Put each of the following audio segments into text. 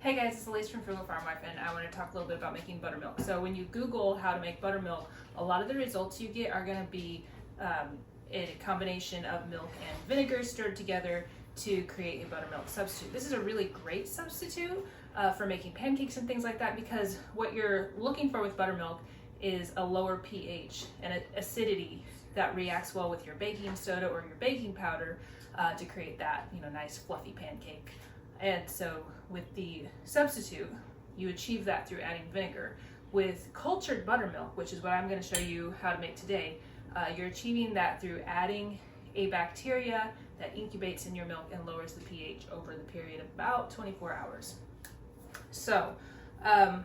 Hey guys, it's Elise from Frugal Farm Wife, and I want to talk a little bit about making buttermilk. So when you Google how to make buttermilk, a lot of the results you get are going to be a combination of milk and vinegar stirred together to create a buttermilk substitute. This is a really great substitute for making pancakes and things like that, because what you're looking for with buttermilk is a lower pH and an acidity that reacts well with your baking soda or your baking powder to create that nice fluffy pancake. And so with the substitute, you achieve that through adding vinegar. With cultured buttermilk, which is what I'm going to show you how to make today, you're achieving that through adding a bacteria that incubates in your milk and lowers the pH over the period of about 24 hours. So I'm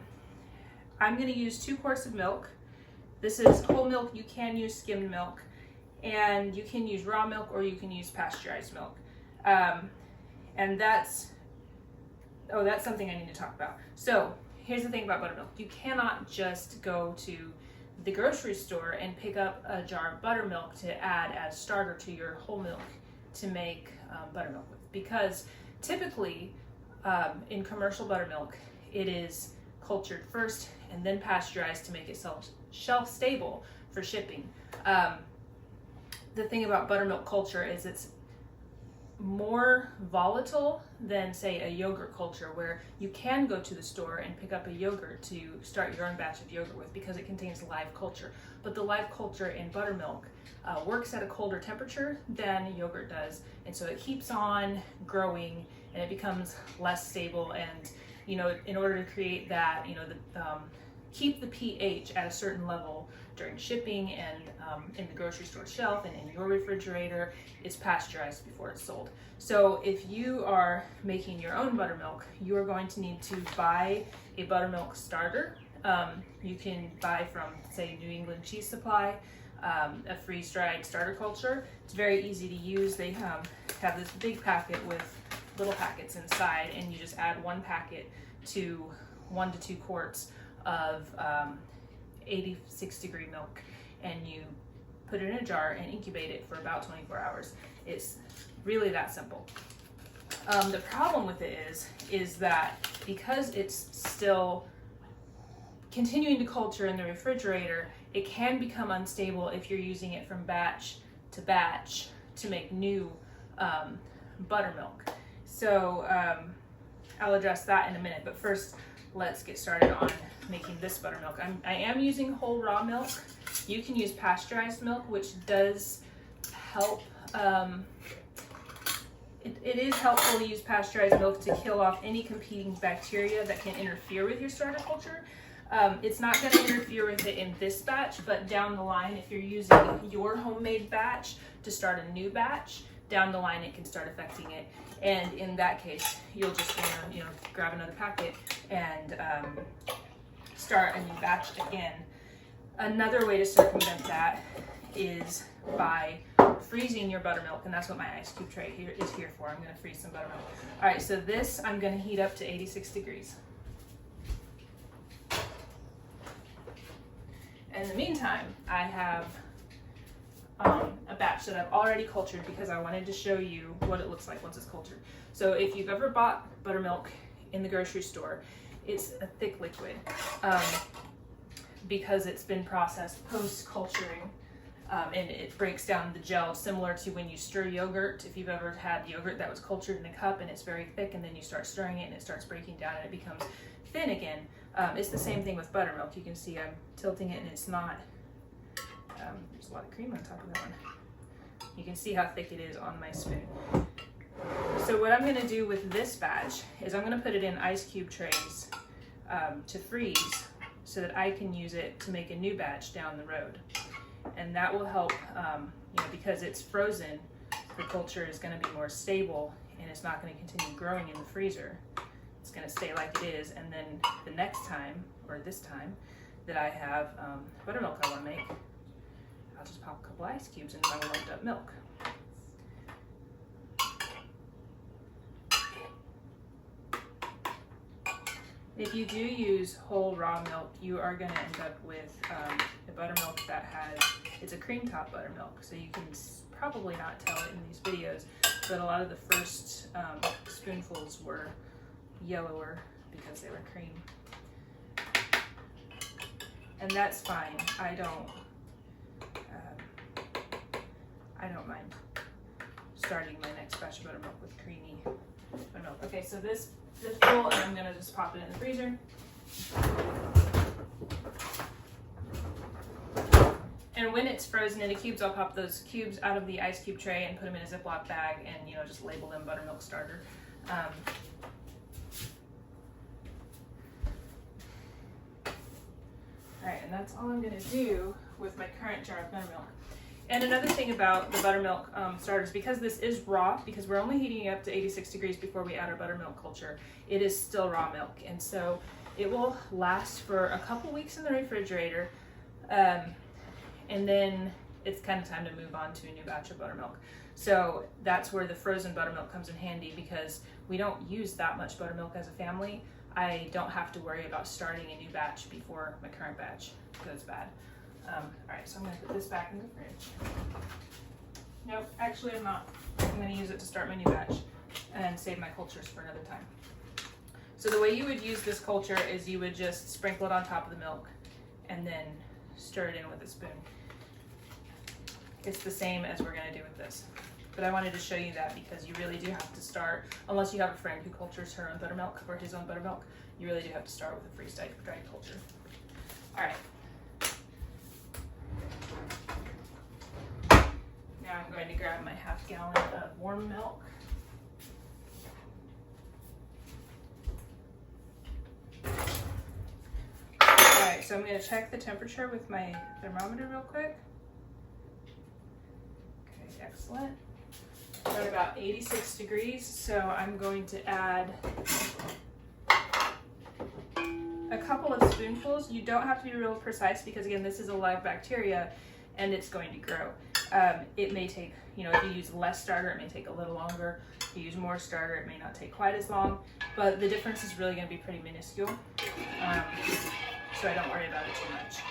going to use 2 quarts of milk. This is whole milk. You can use skimmed milk, and you can use raw milk, or you can use pasteurized milk. And that's something I need to talk about. So here's the thing about buttermilk. You cannot just go to the grocery store and pick up a jar of buttermilk to add as starter to your whole milk to make buttermilk with, because typically in commercial buttermilk, it is cultured first and then pasteurized to make it shelf stable for shipping. The thing about buttermilk culture is it's more volatile than, say, a yogurt culture, where you can go to the store and pick up a yogurt to start your own batch of yogurt with, because it contains live culture. But the live culture in buttermilk works at a colder temperature than yogurt does, and so it keeps on growing and it becomes less stable. And in order to create that, keep the pH at a certain level during shipping and in the grocery store shelf and in your refrigerator, it's pasteurized before it's sold. So if you are making your own buttermilk, you are going to need to buy a buttermilk starter. You can buy from, say, New England Cheese Supply, a freeze-dried starter culture. It's very easy to use. They have this big packet with little packets inside, and you just add 1 packet to 1 to 2 quarts of 86-degree milk, and you put it in a jar and incubate it for about 24 hours. It's really that simple. The problem with it is that because it's still continuing to culture in the refrigerator, it can become unstable if you're using it from batch to make new buttermilk. So I'll address that in a minute, but first let's get started on making this buttermilk. I am using whole raw milk. You can use pasteurized milk, which does help. It is helpful to use pasteurized milk to kill off any competing bacteria that can interfere with your starter culture. It's not going to interfere with it in this batch, but down the line, if you're using your homemade batch to start a new batch, down the line it can start affecting it. And in that case, you'll just want to grab another packet and start a new batch again. Another way to circumvent that is by freezing your buttermilk, and that's what my ice cube tray is here for. I'm going to freeze some buttermilk. All right, so this I'm going to heat up to 86 degrees. In the meantime, I have a batch that I've already cultured, because I wanted to show you what it looks like once it's cultured. So if you've ever bought buttermilk in the grocery store, it's a thick liquid because it's been processed post-culturing, and it breaks down the gel, similar to when you stir yogurt. If you've ever had yogurt that was cultured in a cup and it's very thick, and then you start stirring it and it starts breaking down and it becomes thin again. It's the same thing with buttermilk. You can see I'm tilting it and it's not, there's a lot of cream on top of that one. You can see how thick it is on my spoon. So what I'm going to do with this batch is I'm going to put it in ice cube trays to freeze, so that I can use it to make a new batch down the road. And that will help, because it's frozen, the culture is going to be more stable and it's not going to continue growing in the freezer. It's going to stay like it is, and then the next time, or this time, that I have buttermilk I want to make, I'll just pop a couple ice cubes into my warmed up milk. If you do use whole raw milk, you are going to end up with a buttermilk that it's a cream top buttermilk. So you can probably not tell it in these videos, but a lot of the first spoonfuls were yellower because they were cream. And that's fine. I don't mind starting my next batch of buttermilk with creamy buttermilk. Okay, so this is full, and I'm gonna just pop it in the freezer. And when it's frozen into cubes, I'll pop those cubes out of the ice cube tray and put them in a Ziploc bag, and just label them buttermilk starter. All right, and that's all I'm gonna do with my current jar of buttermilk. And another thing about the buttermilk starters, because this is raw, because we're only heating it up to 86 degrees before we add our buttermilk culture, it is still raw milk. And so it will last for a couple weeks in the refrigerator. And then it's kind of time to move on to a new batch of buttermilk. So that's where the frozen buttermilk comes in handy, because we don't use that much buttermilk as a family. I don't have to worry about starting a new batch before my current batch goes bad. All right, so I'm gonna put this back in the fridge. Nope, actually I'm not. I'm gonna use it to start my new batch and save my cultures for another time. So the way you would use this culture is you would just sprinkle it on top of the milk and then stir it in with a spoon. It's the same as we're gonna do with this. But I wanted to show you that because you really do have to start, unless you have a friend who cultures her own buttermilk or his own buttermilk, you really do have to start with a freeze-dried culture. All right. Now I'm going to grab my half gallon of warm milk. Alright, so I'm going to check the temperature with my thermometer real quick. Okay, excellent. We're at about 86 degrees, so I'm going to add a couple of spoonfuls. You don't have to be real precise because, again, this is a live bacteria and it's going to grow. It may take, if you use less starter, it may take a little longer. If you use more starter, it may not take quite as long, but the difference is really going to be pretty minuscule. So I don't worry about it too much.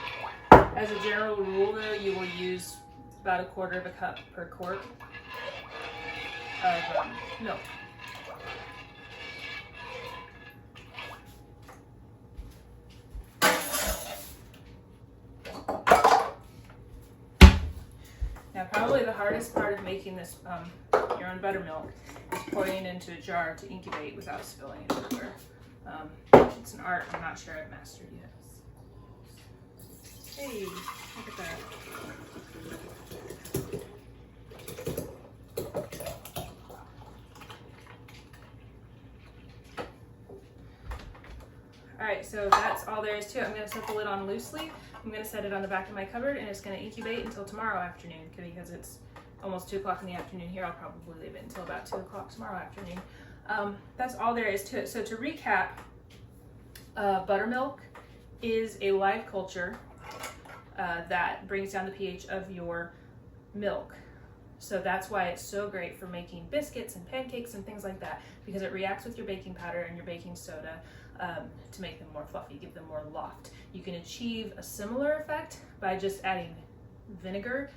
As a general rule, though, you will use about 1/4 cup per quart of milk. Now, probably the hardest part of making this your own buttermilk is pouring it into a jar to incubate without spilling it everywhere. It's an art I'm not sure I've mastered yet. Hey, look at that. All right, so that's all there is to it. I'm going to set the lid on loosely. I'm going to set it on the back of my cupboard, and it's going to incubate until tomorrow afternoon, because it's almost 2 o'clock in the afternoon here. I'll probably leave it until about 2 o'clock tomorrow afternoon. That's all there is to it. So to recap, buttermilk is a live culture that brings down the pH of your milk. So that's why it's so great for making biscuits and pancakes and things like that, because it reacts with your baking powder and your baking soda to make them more fluffy, give them more loft. You can achieve a similar effect by just adding vinegar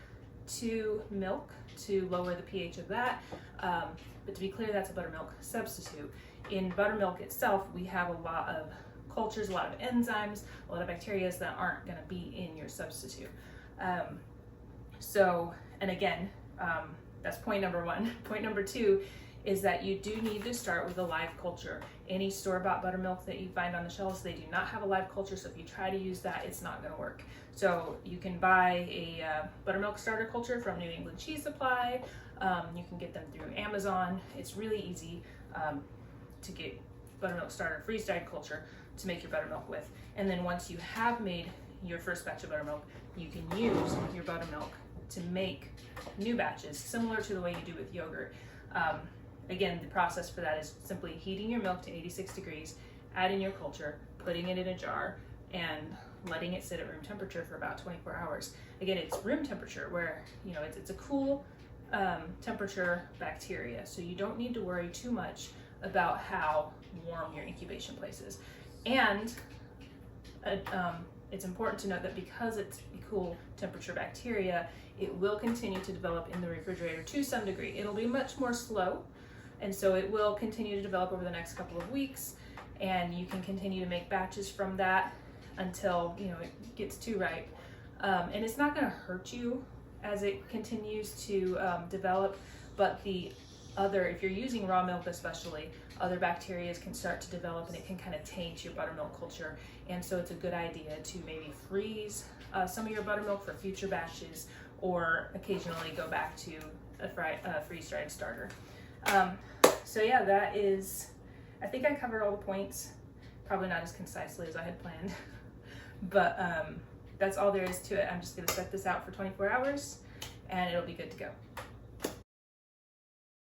to milk to lower the pH of that. But to be clear, that's a buttermilk substitute. In buttermilk itself, we have a lot of cultures, a lot of enzymes, a lot of bacteria that aren't going to be in your substitute. And again, that's point number 1. Point number 2 is that you do need to start with a live culture. Any store-bought buttermilk that you find on the shelves, they do not have a live culture, so if you try to use that, it's not going to work. So you can buy a buttermilk starter culture from New England Cheese Supply. You can get them through Amazon. It's really easy to get buttermilk starter freeze-dried culture to make your buttermilk with. And then once you have made your first batch of buttermilk, you can use your buttermilk to make new batches, similar to the way you do with yogurt. Again, the process for that is simply heating your milk to 86 degrees, adding your culture, putting it in a jar, and letting it sit at room temperature for about 24 hours. Again, it's room temperature where, it's a cool temperature bacteria, so you don't need to worry too much about how warm your incubation place is. And it's important to note that because it's a cool temperature bacteria, it will continue to develop in the refrigerator to some degree. It'll be much more slow, And so it will continue to develop over the next couple of weeks, and you can continue to make batches from that until, you know, it gets too ripe. And it's not going to hurt you as it continues to develop, but if you're using raw milk especially, other bacteria can start to develop and it can kind of taint your buttermilk culture. And so it's a good idea to maybe freeze some of your buttermilk for future batches, or occasionally go back to a freeze-dried starter. So yeah, that is, I think I covered all the points, probably not as concisely as I had planned, but that's all there is to it. I'm just going to set this out for 24 hours and it'll be good to go.